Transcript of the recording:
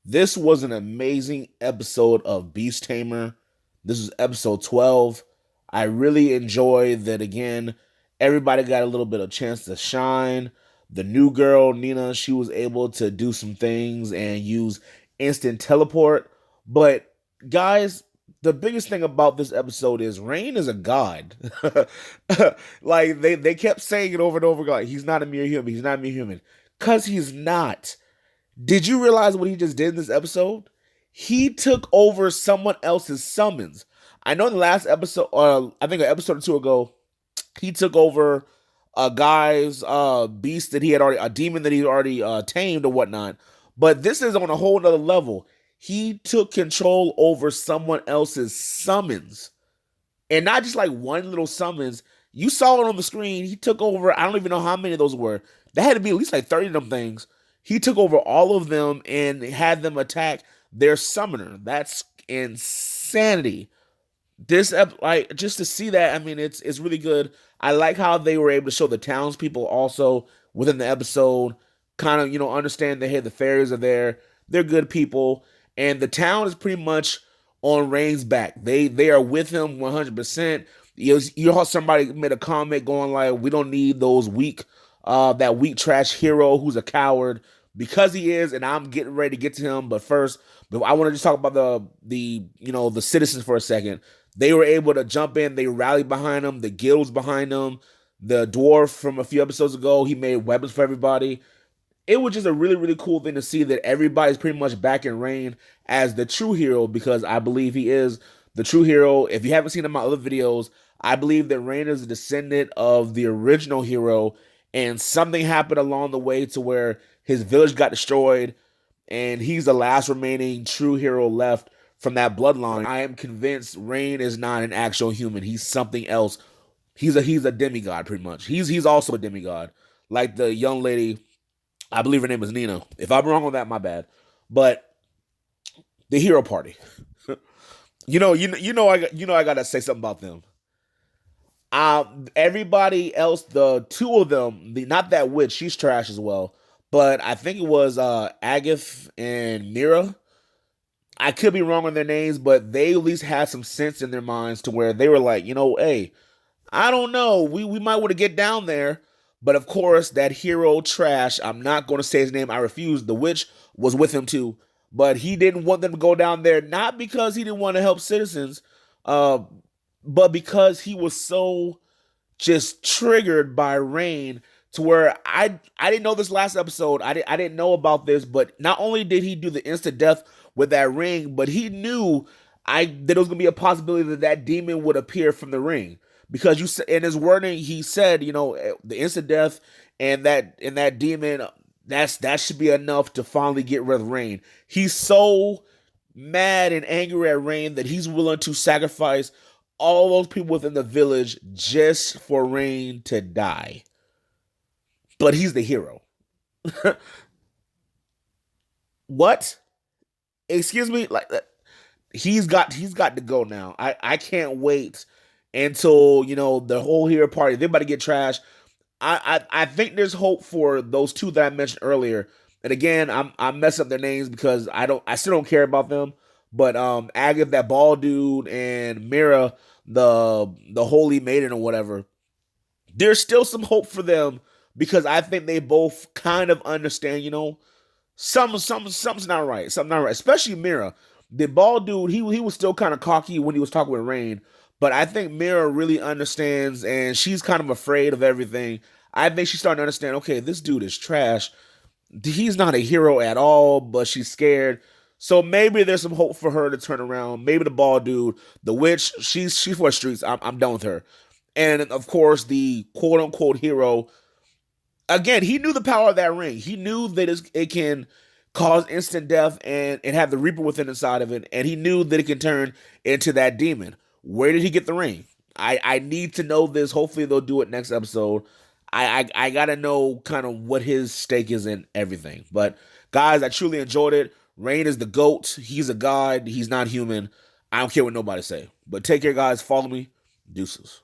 This was an amazing episode of Beast Tamer. This is episode 12. I really enjoyed that again. Everybody got a little bit of chance to shine. The new girl, Nina, she was able to do some things and use instant teleport. But guys, the biggest thing about this episode is Rein is a god. Like they kept saying it over and over again. Like, he's not a mere human. He's not a mere human. Cause he's not. Did you realize what he just did in this episode? He took over someone else's summons. I know in the last episode, I think an episode or two ago, he took over a guy's beast that he had already, a demon that he already tamed or whatnot. But this is on a whole nother level. He took control over someone else's summons. And not just like one little summons. You saw it on the screen. He took over, I don't even know how many of those were. There had to be at least like 30 of them things. He took over all of them and had them attack their summoner. That's insanity. Like just to see that, I mean, it's really good. I like how they were able to show the townspeople also within the episode, kind of understand that hey, the fairies are there, they're good people, and the town is pretty much on Rain's back. They are with him 100%. You heard somebody made a comment going like, we don't need those that weak trash hero who's a coward because he is, and I'm getting ready to get to him. But first, I want to just talk about the citizens for a second. They were able to jump in. They rallied behind him. The guild was behind them. The dwarf from a few episodes ago, he made weapons for everybody. It was just a really, really cool thing to see that everybody's pretty much back in Reign as the true hero because I believe he is the true hero. If you haven't seen him in my other videos, I believe that Reign is a descendant of the original hero, and something happened along the way to where his village got destroyed, and he's the last remaining true hero left from that bloodline. I am convinced Reign is not an actual human. He's something else. He's a demigod, pretty much. He's also a demigod. Like the young lady, I believe her name is Nina. If I'm wrong on that, my bad. But the hero party. I gotta say something about them. Everybody else, the two of them, not that witch, she's trash as well. But I think it was Agath and Mira. I could be wrong on their names, but they at least had some sense in their minds to where they were like, hey, I don't know, we might want to get down there. But of course, that hero trash, I'm not going to say his name, I refuse. The witch was with him too, but he didn't want them to go down there, not because he didn't want to help citizens, uh, but because he was so just triggered by Rain to where I didn't know this last episode. I didn't know about this, but not only did he do the instant death with that ring, but he knew that it was gonna be a possibility that that demon would appear from the ring because in his wording he said the instant death and that demon that should be enough to finally get rid of Rain. He's so mad and angry at Rain that he's willing to sacrifice all those people within the village just for Rain to die. But he's the hero. What? Excuse me? Like he's got to go now. I can't wait until the whole hero party. They're about to get trashed. I think there's hope for those two that I mentioned earlier. And again, I'm messing up their names because I still don't care about them. But Agatha, that bald dude, and Mira, the holy maiden or whatever, there's still some hope for them because I think they both kind of understand, something's not right. Something not right. Especially Mira. The bald dude, he was still kind of cocky when he was talking with Rain. But I think Mira really understands and she's kind of afraid of everything. I think she's starting to understand, okay, this dude is trash. He's not a hero at all, but she's scared. So maybe there's some hope for her to turn around. Maybe the bald dude, the witch, she's for the streets. I'm done with her. And of course, the quote unquote hero, again, he knew the power of that ring. He knew that it can cause instant death and have the Reaper within inside of it. And he knew that it can turn into that demon. Where did he get the ring? I need to know this. Hopefully they'll do it next episode. I gotta know kind of what his stake is in everything. But guys, I truly enjoyed it. Rain is the GOAT. He's a god. He's not human. I don't care what nobody say. But take care, guys. Follow me. Deuces.